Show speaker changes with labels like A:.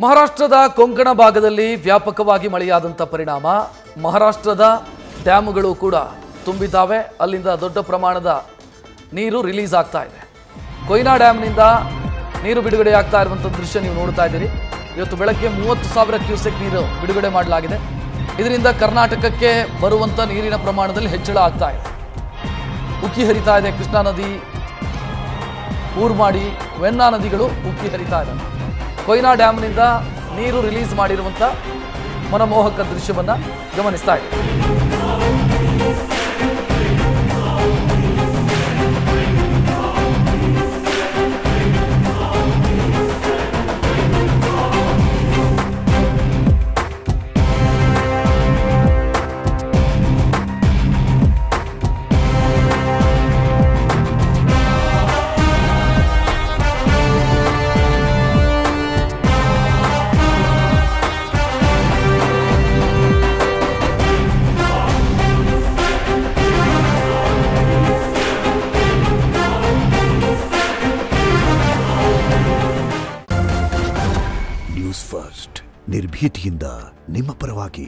A: ಮಹಾರಾಷ್ಟ್ರದ ಕೊಂಕಣ ಭಾಗದಲ್ಲಿ ವ್ಯಾಪಕವಾಗಿ ಮಳೆಯಾದಂಥ ಪರಿಣಾಮ ಮಹಾರಾಷ್ಟ್ರದ ಡ್ಯಾಮ್ಗಳು ಕೂಡ ತುಂಬಿದ್ದಾವೆ. ಅಲ್ಲಿಂದ ದೊಡ್ಡ ಪ್ರಮಾಣದ ನೀರು ರಿಲೀಸ್ ಆಗ್ತಾ ಇದೆ. ಕೊಯ್ನಾ ಡ್ಯಾಮ್ನಿಂದ ನೀರು ಬಿಡುಗಡೆ ಆಗ್ತಾ ಇರುವಂಥ ದೃಶ್ಯ ನೀವು ನೋಡ್ತಾ ಇದ್ದೀರಿ. ಇವತ್ತು ಬೆಳಗ್ಗೆ 30,000 ಕ್ಯೂಸೆಕ್ ನೀರು ಬಿಡುಗಡೆ ಮಾಡಲಾಗಿದೆ. ಇದರಿಂದ ಕರ್ನಾಟಕಕ್ಕೆ ಬರುವಂಥ ನೀರಿನ ಪ್ರಮಾಣದಲ್ಲಿ ಹೆಚ್ಚಳ ಆಗ್ತಾ ಇದೆ. ಉಕ್ಕಿ ಹರಿತಾ ಇದೆ ಕೃಷ್ಣಾ ನದಿ, ಊರ್ಮಾಡಿ, ವೆನ್ನಾ ನದಿಗಳು ಉಕ್ಕಿ ಹರಿತಾ ಇದೆ. ಕೊಯ್ನಾ ಡ್ಯಾಮ್ನಿಂದ ನೀರು ರಿಲೀಸ್ ಮಾಡಿರುವಂಥ ಮನಮೋಹಕ ದೃಶ್ಯವನ್ನು ಗಮನಿಸ್ತಾ ಇದೆ.
B: ನ್ಯೂಸ್ ಫಸ್ಟ್ ನಿರ್ಭೀತಿಯಿಂದ ನಿಮ್ಮ ಪರವಾಗಿ.